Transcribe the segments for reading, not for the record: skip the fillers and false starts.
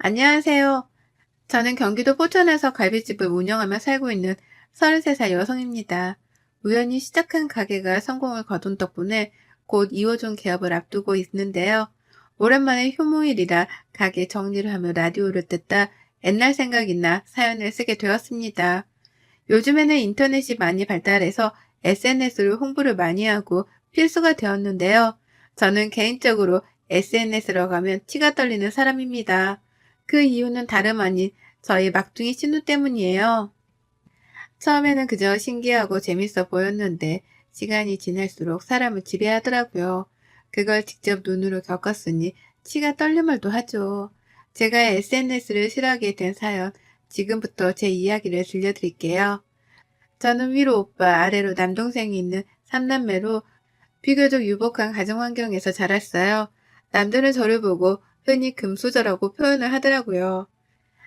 안녕하세요. 저는 경기도 포천에서 갈비집을 운영하며 살고 있는 33살 여성입니다. 우연히 시작한 가게가 성공을 거둔 덕분에 곧 2호점 개업을 앞두고 있는데요. 오랜만에 휴무일이라 가게 정리를 하며 라디오를 듣다 옛날 생각이 나 사연을 쓰게 되었습니다. 요즘에는 인터넷이 많이 발달해서 SNS로 홍보를 많이 하고 필수가 되었는데요. 저는 개인적으로 SNS로 가면 치가 떨리는 사람입니다. 그 이유는 다름 아닌 저희 막둥이 신우 때문이에요. 처음에는 그저 신기하고 재밌어 보였는데 시간이 지날수록 사람을 지배하더라고요. 그걸 직접 눈으로 겪었으니 치가 떨릴만도 하죠. 제가 SNS를 싫어하게 된 사연, 지금부터 제 이야기를 들려드릴게요. 저는 위로 오빠, 아래로 남동생이 있는 3남매로 비교적 유복한 가정 환경에서 자랐어요. 남들은 저를 보고 흔히 금수저라고 표현을 하더라고요.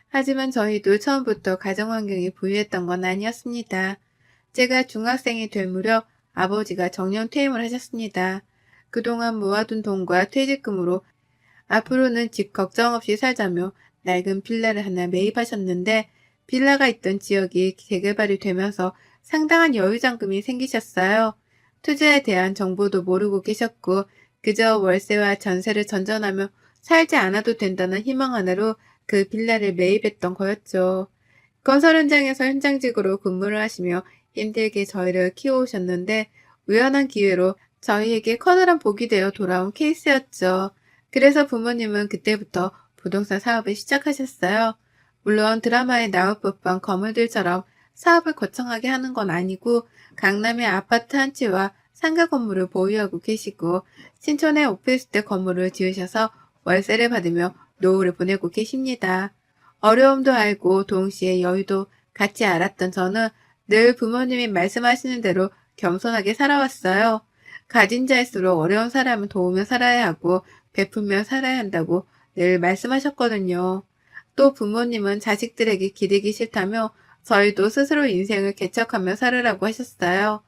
하지만 저희도 처음부터 가정 환경이 부유했던 건 아니었습니다. 제가 중학생이 될 무렵 아버지가 정년 퇴임을 하셨습니다. 그동안 모아둔 돈과 퇴직금으로 앞으로는 집 걱정 없이 살자며 낡은 빌라를 하나 매입하셨는데 빌라가 있던 지역이 재개발이 되면서 상당한 여유자금이 생기셨어요. 투자에 대한 정보도 모르고 계셨고 그저 월세와 전세를 전전하며 살지 않아도 된다는 희망 하나로 그 빌라를 매입했던 거였죠. 건설 현장에서 현장직으로 근무를 하시며 힘들게 저희를 키워오셨는데 우연한 기회로 저희에게 커다란 복이 되어 돌아온 케이스였죠. 그래서 부모님은 그때부터 부동산 사업을 시작하셨어요. 물론 드라마에 나올 법한 거물들처럼 사업을 거창하게 하는 건 아니고 강남의 아파트 한 채와 상가 건물을 보유하고 계시고 신촌에 오피스텔 건물을 지으셔서 월세를 받으며 노후를 보내고 계십니다. 어려움도 알고 동시에 여유도 같이 알았던 저는 늘 부모님이 말씀하시는 대로 겸손하게 살아왔어요. 가진 자일수록 어려운 사람을 도우며 살아야 하고 베풀며 살아야 한다고 늘 말씀하셨거든요. 또 부모님은 자식들에게 기대기 싫다며 저희도 스스로 인생을 개척하며 살으라고 하셨어요.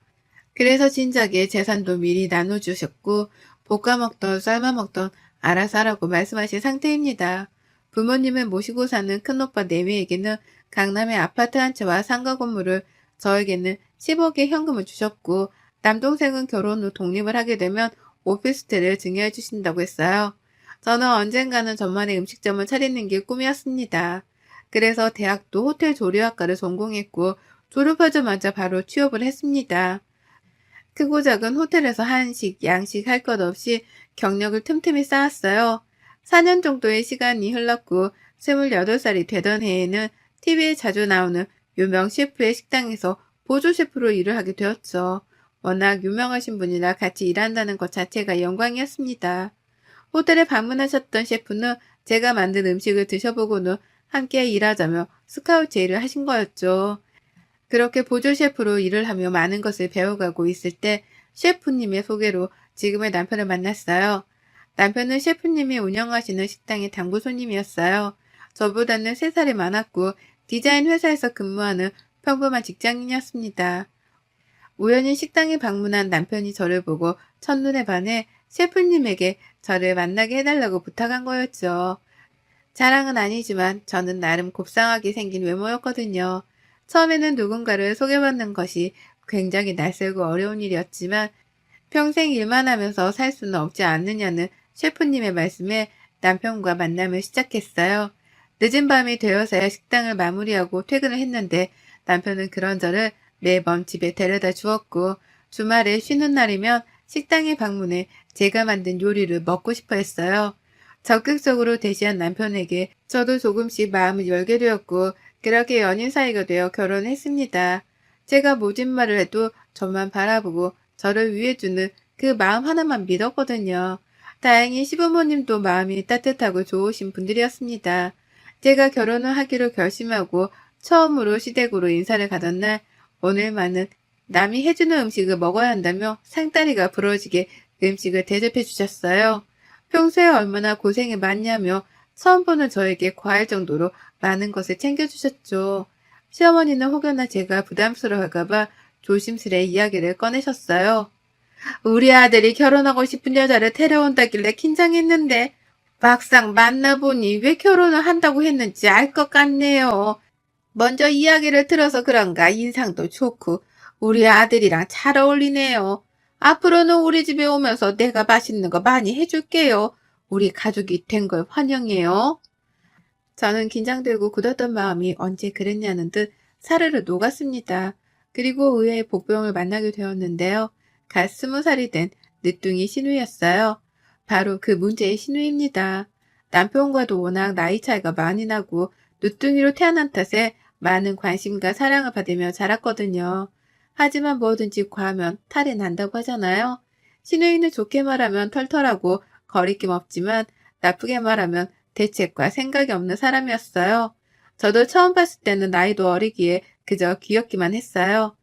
그래서 진작에 재산도 미리 나눠주셨고 볶아먹던 삶아먹던 알아서 하라고 말씀하신 상태입니다. 부모님을 모시고 사는 큰오빠 내외에게는 강남의 아파트 한 채와 상가 건물을 저에게는 10억의 현금을 주셨고 남동생은 결혼 후 독립을 하게 되면 오피스텔을 증여해 주신다고 했어요. 저는 언젠가는 저만의 음식점을 차리는 게 꿈이었습니다. 그래서 대학도 호텔 조리학과를 전공했고 졸업하자마자 바로 취업을 했습니다. 크고 작은 호텔에서 한식, 양식 할 것 없이 경력을 틈틈이 쌓았어요. 4년 정도의 시간이 흘렀고 28살이 되던 해에는 TV에 자주 나오는 유명 셰프의 식당에서 보조 셰프로 일을 하게 되었죠. 워낙 유명하신 분이라 같이 일한다는 것 자체가 영광이었습니다. 호텔에 방문하셨던 셰프는 제가 만든 음식을 드셔보고는 함께 일하자며 스카우트 제의를 하신 거였죠. 그렇게 보조 셰프로 일을 하며 많은 것을 배워가고 있을 때 셰프님의 소개로 지금의 남편을 만났어요. 남편은 셰프님이 운영하시는 식당의 당부 손님이었어요. 저보다는 3살이 많았고 디자인 회사에서 근무하는 평범한 직장인이었습니다. 우연히 식당에 방문한 남편이 저를 보고 첫눈에 반해 셰프님에게 저를 만나게 해달라고 부탁한 거였죠. 자랑은 아니지만 저는 나름 곱상하게 생긴 외모였거든요. 처음에는 누군가를 소개받는 것이 굉장히 낯설고 어려운 일이었지만 평생 일만 하면서 살 수는 없지 않느냐는 셰프님의 말씀에 남편과 만남을 시작했어요. 늦은 밤이 되어서야 식당을 마무리하고 퇴근을 했는데 남편은 그런 저를 매번 집에 데려다 주었고 주말에 쉬는 날이면 식당에 방문해 제가 만든 요리를 먹고 싶어 했어요. 적극적으로 대시한 남편에게 저도 조금씩 마음을 열게 되었고 그렇게 연인 사이가 되어 결혼했습니다. 제가 모진 말을 해도 저만 바라보고 저를 위해주는 그 마음 하나만 믿었거든요. 다행히 시부모님도 마음이 따뜻하고 좋으신 분들이었습니다. 제가 결혼을 하기로 결심하고 처음으로 시댁으로 인사를 가던 날 오늘만은 남이 해주는 음식을 먹어야 한다며 상다리가 부러지게 음식을 대접해 주셨어요. 평소에 얼마나 고생이 많냐며 처음 보는 저에게 과할 정도로 많은 것을 챙겨주셨죠. 시어머니는 혹여나 제가 부담스러워할까봐 조심스레 이야기를 꺼내셨어요. 우리 아들이 결혼하고 싶은 여자를 데려온다길래 긴장했는데 막상 만나보니 왜 결혼을 한다고 했는지 알 것 같네요. 먼저 이야기를 들어서 그런가 인상도 좋고 우리 아들이랑 잘 어울리네요. 앞으로는 우리 집에 오면서 내가 맛있는 거 많이 해줄게요. 우리 가족이 된 걸 환영해요. 저는 긴장되고 굳었던 마음이 언제 그랬냐는 듯 사르르 녹았습니다. 그리고 의외의 복병을 만나게 되었는데요. 갓 20살이 된 늦둥이 신우였어요. 바로 그 문제의 신우입니다. 남편과도 워낙 나이 차이가 많이 나고 늦둥이로 태어난 탓에 많은 관심과 사랑을 받으며 자랐거든요. 하지만 뭐든지 과하면 탈이 난다고 하잖아요. 신우이는 좋게 말하면 털털하고 거리낌 없지만 나쁘게 말하면 대책과 생각이 없는 사람이었어요. 저도 처음 봤을 때는 나이도 어리기에 그저 귀엽기만 했어요.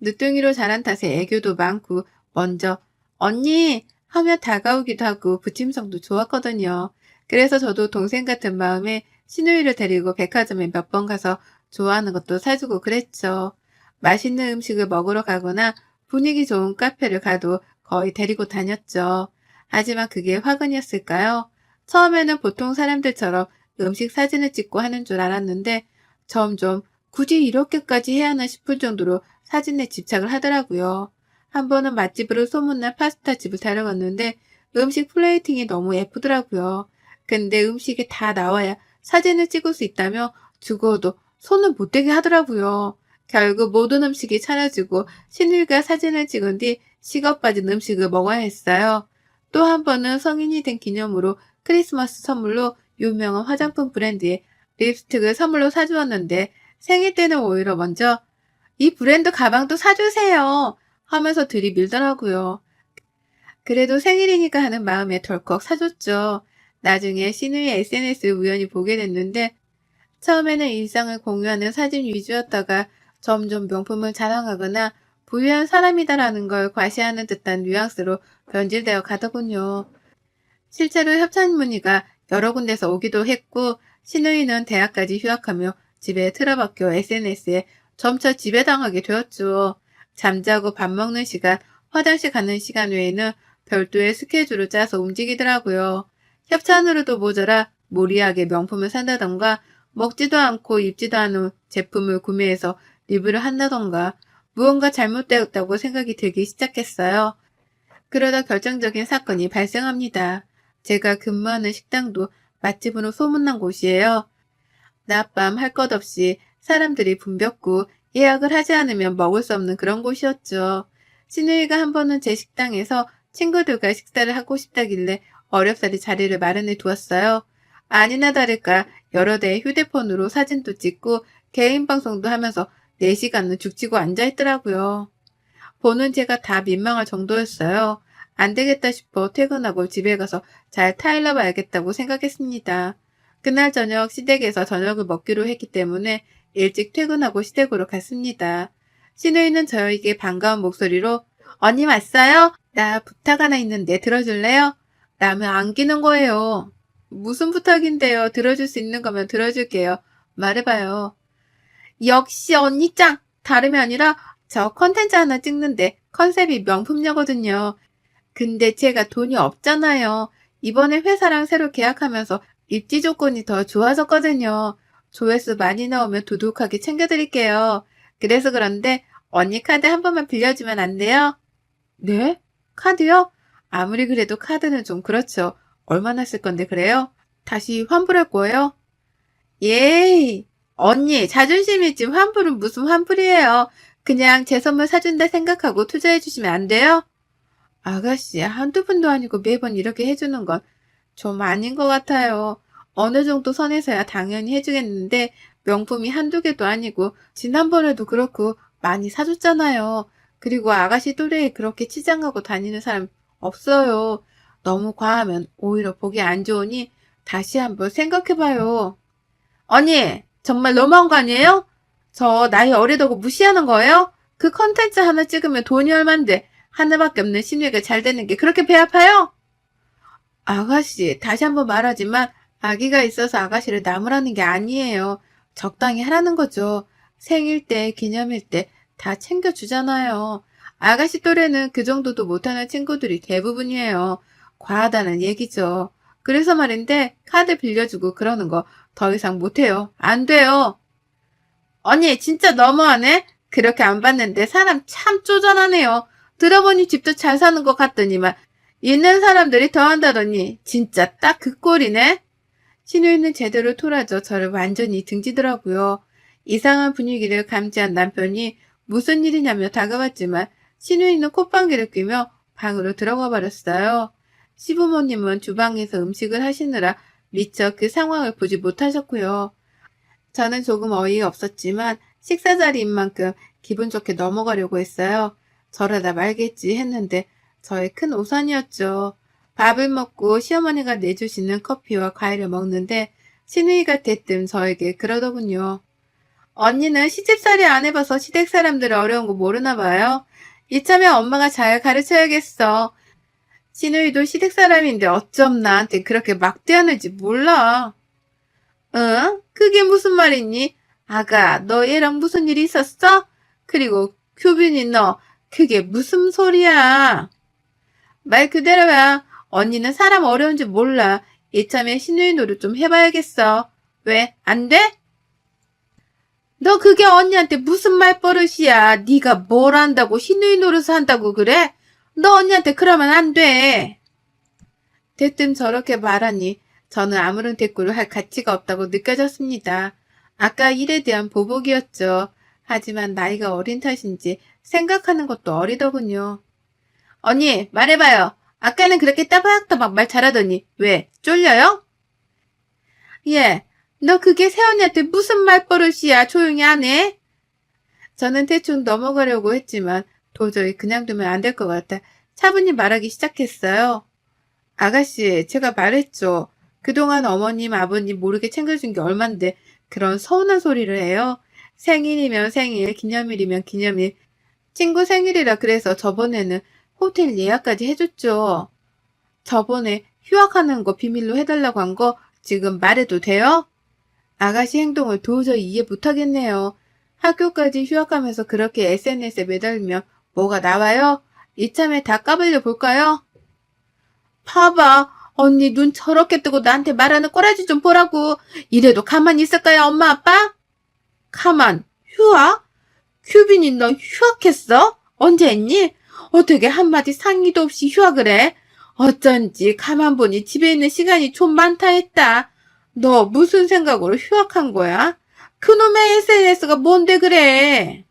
늦둥이로 자란 탓에 애교도 많고 먼저 언니 하며 다가오기도 하고 부침성도 좋았거든요. 그래서 저도 동생 같은 마음에 신우이를 데리고 백화점에 몇 번 가서 좋아하는 것도 사주고 그랬죠. 맛있는 음식을 먹으러 가거나 분위기 좋은 카페를 가도 거의 데리고 다녔죠. 하지만 그게 화근이었을까요? 처음에는 보통 사람들처럼 음식 사진을 찍고 하는 줄 알았는데 점점 굳이 이렇게까지 해야 하나 싶을 정도로 사진에 집착을 하더라고요. 한 번은 맛집으로 소문난 파스타 집을 데려갔는데 음식 플레이팅이 너무 예쁘더라고요. 근데 음식이 다 나와야 사진을 찍을 수 있다며 죽어도 손을 못 대게 하더라고요. 결국 모든 음식이 차려지고 신우이가 사진을 찍은 뒤 식어 빠진 음식을 먹어야 했어요. 또 한 번은 성인이 된 기념으로 크리스마스 선물로 유명한 화장품 브랜드의 립스틱을 선물로 사주었는데 생일 때는 오히려 먼저 이 브랜드 가방도 사주세요 하면서 들이밀더라고요. 그래도 생일이니까 하는 마음에 덜컥 사줬죠. 나중에 신우의 SNS를 우연히 보게 됐는데 처음에는 일상을 공유하는 사진 위주였다가 점점 명품을 자랑하거나 부유한 사람이다라는 걸 과시하는 듯한 뉘앙스로 변질되어 가더군요. 실제로 협찬 문의가 여러 군데서 오기도 했고 신우이는 대학까지 휴학하며 집에 틀어박혀 SNS에 점차 지배당하게 되었죠. 잠자고 밥 먹는 시간, 화장실 가는 시간 외에는 별도의 스케줄을 짜서 움직이더라고요. 협찬으로도 모자라 무리하게 명품을 산다던가 먹지도 않고 입지도 않은 제품을 구매해서 리뷰를 한다던가 무언가 잘못되었다고 생각이 들기 시작했어요. 그러다 결정적인 사건이 발생합니다. 제가 근무하는 식당도 맛집으로 소문난 곳이에요. 낮밤 할 것 없이 사람들이 붐볐고 예약을 하지 않으면 먹을 수 없는 그런 곳이었죠. 신우이가 한 번은 제 식당에서 친구들과 식사를 하고 싶다길래 어렵사리 자리를 마련해 두었어요. 아니나 다를까 여러 대의 휴대폰으로 사진도 찍고 개인 방송도 하면서 4시간은 죽치고 앉아있더라고요. 보는 제가 다 민망할 정도였어요. 안 되겠다 싶어 퇴근하고 집에 가서 잘 타일러 봐야겠다고 생각했습니다. 그날 저녁 시댁에서 저녁을 먹기로 했기 때문에 일찍 퇴근하고 시댁으로 갔습니다. 신우이는 저에게 반가운 목소리로 언니 왔어요? 나 부탁 하나 있는데 들어줄래요? 라며 안기는 거예요. 무슨 부탁인데요? 들어줄 수 있는 거면 들어줄게요. 말해봐요. 역시 언니 짱! 다름이 아니라 저 컨텐츠 하나 찍는데 컨셉이 명품녀거든요. 근데 제가 돈이 없잖아요. 이번에 회사랑 새로 계약하면서 입지 조건이 더 좋아졌거든요. 조회수 많이 나오면 두둑하게 챙겨드릴게요. 그래서 그런데 언니 카드 한 번만 빌려주면 안 돼요? 네? 카드요? 아무리 그래도 카드는 좀 그렇죠. 얼마나 쓸 건데 그래요? 다시 환불할 거예요? 예이! 언니, 자존심 있지 환불은 무슨 환불이에요. 그냥 제 선물 사준다 생각하고 투자해 주시면 안 돼요? 아가씨, 한두 푼도 아니고 매번 이렇게 해주는 건 좀 아닌 것 같아요. 어느 정도 선에서야 당연히 해주겠는데 명품이 한두 개도 아니고 지난번에도 그렇고 많이 사줬잖아요. 그리고 아가씨 또래에 그렇게 치장하고 다니는 사람 없어요. 너무 과하면 오히려 보기 안 좋으니 다시 한번 생각해봐요. 언니, 정말 너무한 거 아니에요? 저 나이 어리다고 무시하는 거예요? 그 컨텐츠 하나 찍으면 돈이 얼만데 하나밖에 없는 신우이가 잘 되는 게 그렇게 배 아파요? 아가씨, 다시 한번 말하지만 아기가 있어서 아가씨를 나무라는 게 아니에요. 적당히 하라는 거죠. 생일 때, 기념일 때 다 챙겨주잖아요. 아가씨 또래는 그 정도도 못하는 친구들이 대부분이에요. 과하다는 얘기죠. 그래서 말인데 카드 빌려주고 그러는 거 더 이상 못해요. 안 돼요. 언니 진짜 너무하네. 그렇게 안 봤는데 사람 참 쪼잔하네요. 들어보니 집도 잘 사는 것 같더니만 있는 사람들이 더 한다더니 진짜 딱 그 꼴이네. 신우이는 제대로 토라져 저를 완전히 등지더라고요. 이상한 분위기를 감지한 남편이 무슨 일이냐며 다가왔지만 신우이는 콧방귀를 뀌며 방으로 들어가 버렸어요. 시부모님은 주방에서 음식을 하시느라 미처 그 상황을 보지 못하셨고요. 저는 조금 어이가 없었지만 식사 자리인 만큼 기분 좋게 넘어가려고 했어요. 저러다 말겠지 했는데 저의 큰 오산이었죠. 밥을 먹고 시어머니가 내주시는 커피와 과일을 먹는데 신우이가 대뜸 저에게 그러더군요. 언니는 시집살이 안 해봐서 시댁 사람들 어려운 거 모르나 봐요. 이참에 엄마가 잘 가르쳐야겠어. 신우이도 시댁 사람인데 어쩜 나한테 그렇게 막대하는지 몰라. 응? 그게 무슨 말이니? 아가, 너 얘랑 무슨 일이 있었어? 그리고 규빈이 너, 그게 무슨 소리야? 말 그대로야. 언니는 사람 어려운지 몰라. 이참에 신우이 노릇 좀 해봐야겠어. 왜? 안 돼? 너 그게 언니한테 무슨 말버릇이야. 네가 뭘 안다고 신우이 노릇을 한다고 그래? 너 언니한테 그러면 안 돼. 대뜸 저렇게 말하니 저는 아무런 대꾸를 할 가치가 없다고 느껴졌습니다. 아까 일에 대한 보복이었죠. 하지만 나이가 어린 탓인지 생각하는 것도 어리더군요. 언니, 말해봐요. 아까는 그렇게 따박따박 말 잘하더니 왜, 쫄려요? 예, 너 그게 새언니한테 무슨 말버릇이야. 조용히 안 해? 저는 대충 넘어가려고 했지만 도저히 그냥 두면 안 될 것 같아 차분히 말하기 시작했어요. 아가씨, 제가 말했죠. 그동안 어머님, 아버님 모르게 챙겨준 게 얼만데 그런 서운한 소리를 해요. 생일이면 생일, 기념일이면 기념일. 친구 생일이라 그래서 저번에는 호텔 예약까지 해줬죠. 저번에 휴학하는 거 비밀로 해달라고 한 거 지금 말해도 돼요? 아가씨 행동을 도저히 이해 못하겠네요. 학교까지 휴학하면서 그렇게 SNS에 매달리면 뭐가 나와요? 이참에 다 까불려 볼까요? 봐봐. 언니 눈 저렇게 뜨고 나한테 말하는 꼬라지 좀 보라고. 이래도 가만히 있을까요, 엄마, 아빠? 가만. 휴학? 규빈이 너 휴학했어? 언제 했니? 어떻게 한마디 상의도 없이 휴학을 해? 어쩐지 가만 보니 집에 있는 시간이 좀 많다 했다. 너 무슨 생각으로 휴학한 거야? 그놈의 SNS가 뭔데 그래?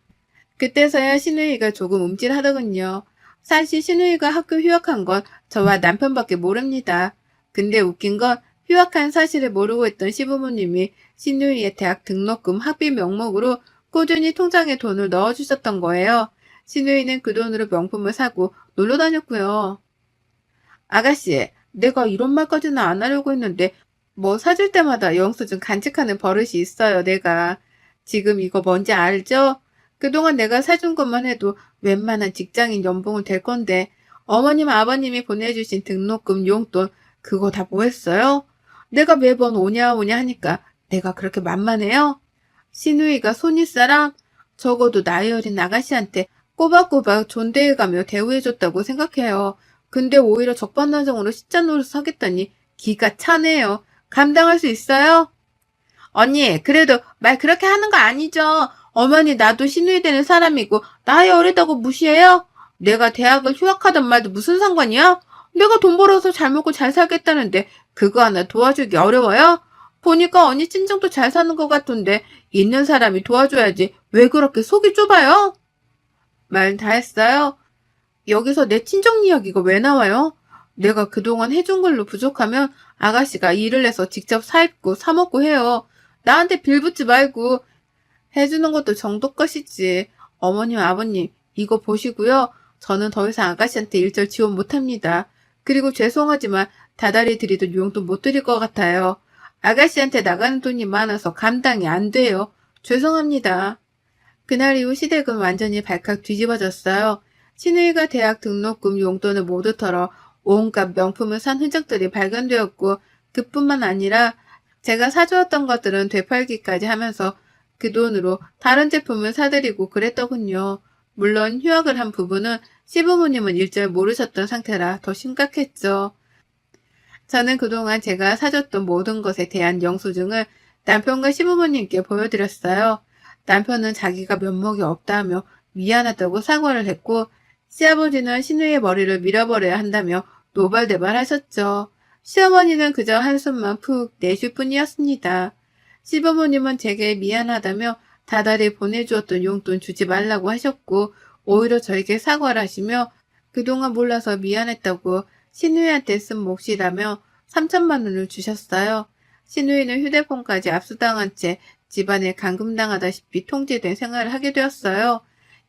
그때서야 신우이가 조금 움찔하더군요. 사실 신우이가 학교 휴학한 건 저와 남편밖에 모릅니다. 근데 웃긴 건 휴학한 사실을 모르고 있던 시부모님이 신우이의 대학 등록금 학비 명목으로 꾸준히 통장에 돈을 넣어주셨던 거예요. 신우이는 그 돈으로 명품을 사고 놀러 다녔고요. 아가씨, 내가 이런 말까지는 안 하려고 했는데 뭐 사줄 때마다 영수증 간직하는 버릇이 있어요, 내가. 지금 이거 뭔지 알죠? 그동안 내가 사준 것만 해도 웬만한 직장인 연봉은 될 건데 어머님 아버님이 보내주신 등록금 용돈 그거 다 뭐 했어요? 내가 매번 오냐 오냐 하니까 내가 그렇게 만만해요? 신우이가 손윗사람? 적어도 나이 어린 아가씨한테 꼬박꼬박 존대해가며 대우해줬다고 생각해요. 근데 오히려 적반하장으로 시자 노릇을 하겠다니 기가 차네요. 감당할 수 있어요? 언니, 그래도 말 그렇게 하는 거 아니죠? 어머니 나도 신우이 되는 사람이고 나이 어리다고 무시해요? 내가 대학을 휴학하던 말도 무슨 상관이야? 내가 돈 벌어서 잘 먹고 잘 살겠다는데 그거 하나 도와주기 어려워요? 보니까 언니 친정도 잘 사는 것 같던데 있는 사람이 도와줘야지 왜 그렇게 속이 좁아요? 말 다 했어요? 여기서 내 친정 이야기가 왜 나와요? 내가 그동안 해준 걸로 부족하면 아가씨가 일을 해서 직접 사입고 사먹고 해요. 나한테 빌붙지 말고 해주는 것도 정도 것이지. 어머님, 아버님 이거 보시고요. 저는 더 이상 아가씨한테 일절 지원 못합니다. 그리고 죄송하지만 다달이 드리던 용돈 못 드릴 것 같아요. 아가씨한테 나가는 돈이 많아서 감당이 안 돼요. 죄송합니다. 그날 이후 시댁은 완전히 발칵 뒤집어졌어요. 신우이가 대학 등록금 용돈을 모두 털어 온갖 명품을 산 흔적들이 발견되었고 그뿐만 아니라 제가 사주었던 것들은 되팔기까지 하면서 그 돈으로 다른 제품을 사드리고 그랬더군요. 물론 휴학을 한 부분은 시부모님은 일절 모르셨던 상태라 더 심각했죠. 저는 그동안 제가 사줬던 모든 것에 대한 영수증을 남편과 시부모님께 보여드렸어요. 남편은 자기가 면목이 없다며 미안하다고 사과를 했고, 시아버지는 신우의 머리를 밀어버려야 한다며 노발대발하셨죠. 시어머니는 그저 한숨만 푹 내쉴 뿐이었습니다. 시부모님은 제게 미안하다며 다달이 보내주었던 용돈 주지 말라고 하셨고, 오히려 저에게 사과를 하시며 그동안 몰라서 미안했다고 신우이한테 쓴 몫이라며 3천만 원을 주셨어요. 신우이는 휴대폰까지 압수당한 채 집안에 감금당하다시피 통제된 생활을 하게 되었어요.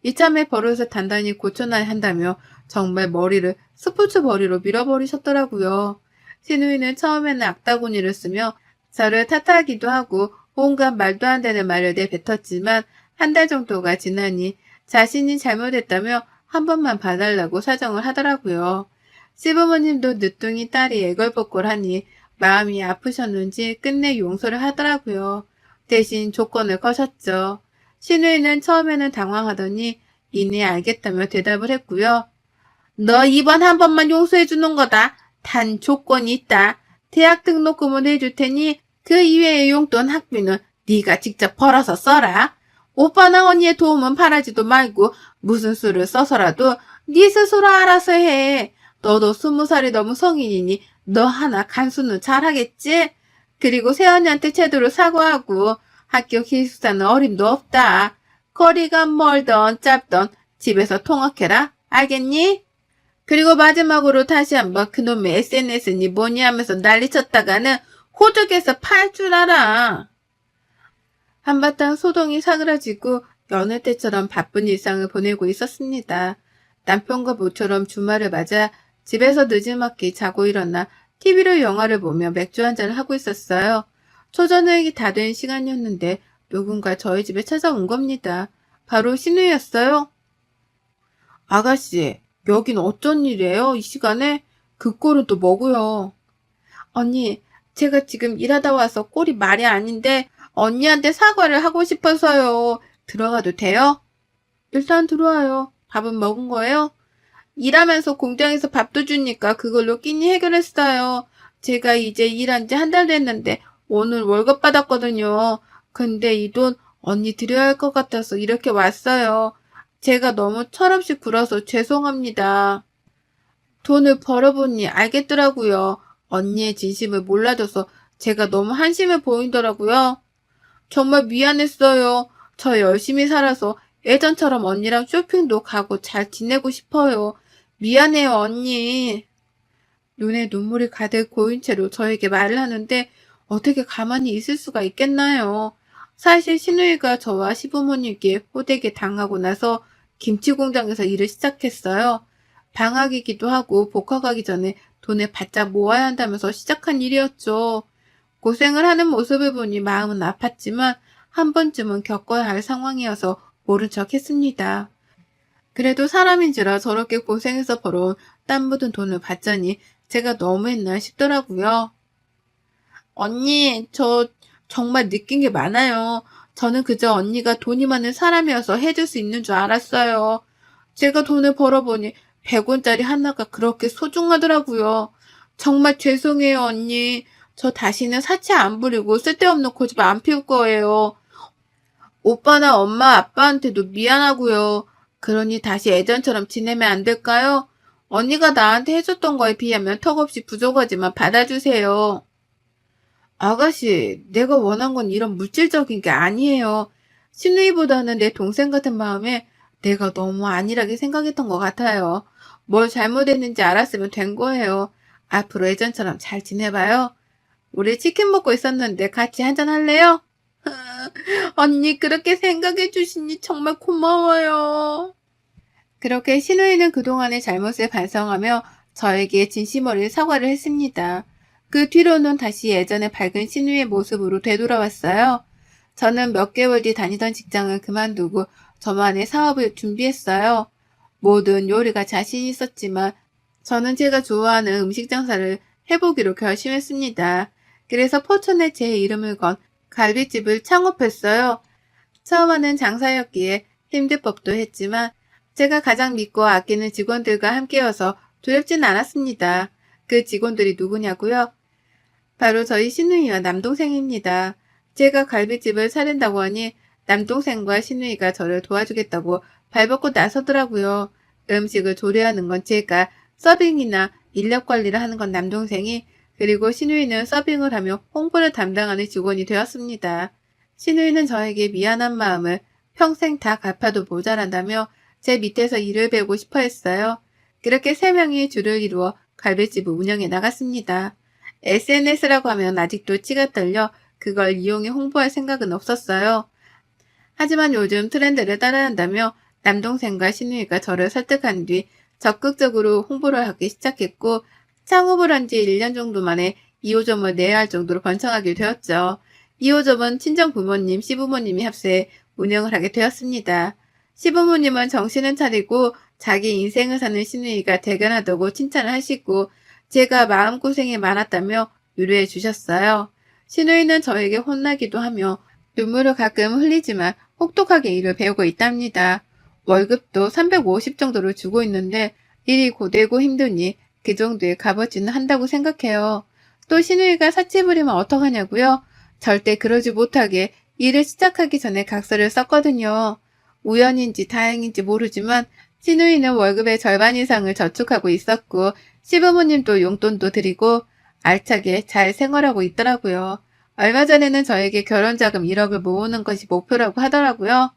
이참에 버릇을 단단히 고쳐놔야 한다며 정말 머리를 스포츠 머리로 밀어버리셨더라고요. 신우이는 처음에는 악다구니를 쓰며 저를 탓하기도 하고 온갖 말도 안 되는 말을 내뱉었지만 한 달 정도가 지나니 자신이 잘못했다며 한 번만 봐달라고 사정을 하더라고요. 시부모님도 늦둥이 딸이 애걸복걸하니 마음이 아프셨는지 끝내 용서를 하더라고요. 대신 조건을 거셨죠. 신우이는 처음에는 당황하더니 이내 알겠다며 대답을 했고요. 너 이번 한 번만 용서해 주는 거다. 단 조건이 있다. 대학 등록금은 해줄 테니 그 이외의 용돈 학비는 네가 직접 벌어서 써라. 오빠나 언니의 도움은 바라지도 말고 무슨 수를 써서라도 네 스스로 알아서 해. 너도 20살이 넘은 성인이니 너 하나 간수는 잘하겠지? 그리고 새언니한테 제대로 사과하고 학교 기숙사는 어림도 없다. 거리가 멀던 짧던 집에서 통학해라. 알겠니? 그리고 마지막으로 다시 한번 그놈의 SNS니 뭐니 하면서 난리쳤다가는 호적에서 팔 줄 알아. 한바탕 소동이 사그라지고 여느 때처럼 바쁜 일상을 보내고 있었습니다. 남편과 모처럼 주말을 맞아 집에서 늦지막히 자고 일어나 TV로 영화를 보며 맥주 한잔을 하고 있었어요. 초저녁이 다 된 시간이었는데 누군가 저희 집에 찾아온 겁니다. 바로 신우였어요. 아가씨, 여긴 어쩐 일이에요? 이 시간에? 그 꼴은 또 뭐고요? 언니, 제가 지금 일하다 와서 꼴이 말이 아닌데 언니한테 사과를 하고 싶어서요. 들어가도 돼요? 일단 들어와요. 밥은 먹은 거예요? 일하면서 공장에서 밥도 주니까 그걸로 끼니 해결했어요. 제가 이제 일한 지 한 달 됐는데 오늘 월급 받았거든요. 근데 이 돈 언니 드려야 할 것 같아서 이렇게 왔어요. 제가 너무 철없이 굴어서 죄송합니다. 돈을 벌어보니 알겠더라고요. 언니의 진심을 몰라줘서 제가 너무 한심해 보이더라고요. 정말 미안했어요. 저 열심히 살아서 예전처럼 언니랑 쇼핑도 가고 잘 지내고 싶어요. 미안해요, 언니. 눈에 눈물이 가득 고인 채로 저에게 말을 하는데 어떻게 가만히 있을 수가 있겠나요? 사실 신우이가 저와 시부모님께 호되게 당하고 나서 김치 공장에서 일을 시작했어요. 방학이기도 하고 복학하기 전에 돈을 바짝 모아야 한다면서 시작한 일이었죠. 고생을 하는 모습을 보니 마음은 아팠지만 한 번쯤은 겪어야 할 상황이어서 모른 척 했습니다. 그래도 사람인지라 저렇게 고생해서 벌어온 땀 묻은 돈을 받자니 제가 너무했나 싶더라고요. 언니, 저 정말 느낀 게 많아요. 저는 그저 언니가 돈이 많은 사람이어서 해줄 수 있는 줄 알았어요. 제가 돈을 벌어보니 100원짜리 하나가 그렇게 소중하더라고요. 정말 죄송해요, 언니. 저 다시는 사치 안 부리고 쓸데없는 고집 안 피울 거예요. 오빠나 엄마, 아빠한테도 미안하고요. 그러니 다시 예전처럼 지내면 안 될까요? 언니가 나한테 해줬던 거에 비하면 턱없이 부족하지만 받아주세요. 아가씨, 내가 원한 건 이런 물질적인 게 아니에요. 신우이보다는 내 동생 같은 마음에 내가 너무 안일하게 생각했던 것 같아요. 뭘 잘못했는지 알았으면 된 거예요. 앞으로 예전처럼 잘 지내봐요. 우리 치킨 먹고 있었는데 같이 한잔 할래요? 언니 그렇게 생각해 주시니 정말 고마워요. 그렇게 신우이는 그동안의 잘못을 반성하며 저에게 진심 어린 사과를 했습니다. 그 뒤로는 다시 예전의 밝은 신우이의 모습으로 되돌아왔어요. 저는 몇 개월 뒤 다니던 직장을 그만두고 저만의 사업을 준비했어요. 모든 요리가 자신 있었지만 저는 제가 좋아하는 음식 장사를 해보기로 결심했습니다. 그래서 포천에 제 이름을 건 갈비집을 창업했어요. 처음에는 장사였기에 힘들 법도 했지만 제가 가장 믿고 아끼는 직원들과 함께여서 두렵진 않았습니다. 그 직원들이 누구냐고요? 바로 저희 시누이와 남동생입니다. 제가 갈비집을 차린다고 하니 남동생과 시누이가 저를 도와주겠다고 발벗고 나서더라고요. 음식을 조리하는 건 제가, 서빙이나 인력 관리를 하는 건 남동생이, 그리고 시누이는 서빙을 하며 홍보를 담당하는 직원이 되었습니다. 시누이는 저에게 미안한 마음을 평생 다 갚아도 모자란다며 제 밑에서 일을 배우고 싶어 했어요. 그렇게 세 명이 줄을 이루어 갈비집을 운영해 나갔습니다. SNS라고 하면 아직도 치가 떨려 그걸 이용해 홍보할 생각은 없었어요. 하지만 요즘 트렌드를 따라한다며 남동생과 시누이가 저를 설득한 뒤 적극적으로 홍보를 하기 시작했고, 창업을 한 지 1년 정도 만에 2호점을 내야 할 정도로 번창하게 되었죠. 2호점은 친정 부모님, 시부모님이 합세해 운영을 하게 되었습니다. 시부모님은 정신을 차리고 자기 인생을 사는 시누이가 대견하다고 칭찬을 하시고, 제가 마음고생이 많았다며 위로해 주셨어요. 시누이는 저에게 혼나기도 하며 눈물을 가끔 흘리지만 혹독하게 일을 배우고 있답니다. 월급도 350 정도를 주고 있는데 일이 고되고 힘드니 그 정도의 값어치는 한다고 생각해요. 또 시누이가 사치 부리면 어떡하냐고요? 절대 그러지 못하게 일을 시작하기 전에 각서를 썼거든요. 우연인지 다행인지 모르지만 시누이는 월급의 절반 이상을 저축하고 있었고, 시부모님도 용돈도 드리고 알차게 잘 생활하고 있더라고요. 얼마 전에는 저에게 결혼자금 1억을 모으는 것이 목표라고 하더라고요.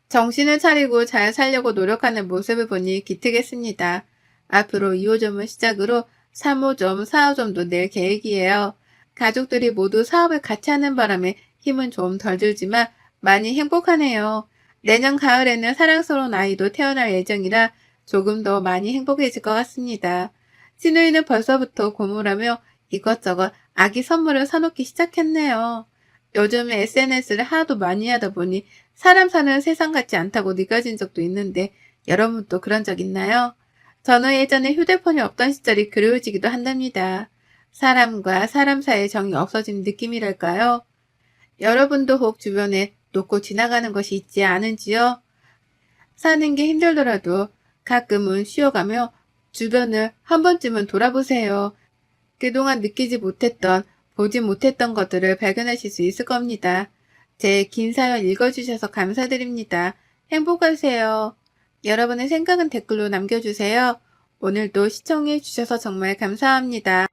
정신을 차리고 잘 살려고 노력하는 모습을 보니 기특했습니다. 앞으로 2호점을 시작으로 3호점, 4호점도 낼 계획이에요. 가족들이 모두 사업을 같이 하는 바람에 힘은 좀 덜 들지만 많이 행복하네요. 내년 가을에는 사랑스러운 아이도 태어날 예정이라 조금 더 많이 행복해질 것 같습니다. 시누이는 벌써부터 고물하며 이것저것 아기 선물을 사놓기 시작했네요. 요즘 SNS를 하도 많이 하다 보니 사람 사는 세상 같지 않다고 느껴진 적도 있는데, 여러분도 그런 적 있나요? 저는 예전에 휴대폰이 없던 시절이 그리워지기도 한답니다. 사람과 사람 사이의 정이 없어진 느낌이랄까요? 여러분도 혹 주변에 놓고 지나가는 것이 있지 않은지요? 사는 게 힘들더라도 가끔은 쉬어가며 주변을 한 번쯤은 돌아보세요. 그동안 느끼지 못했던, 보지 못했던 것들을 발견하실 수 있을 겁니다. 제 긴 사연 읽어주셔서 감사드립니다. 행복하세요. 여러분의 생각은 댓글로 남겨주세요. 오늘도 시청해주셔서 정말 감사합니다.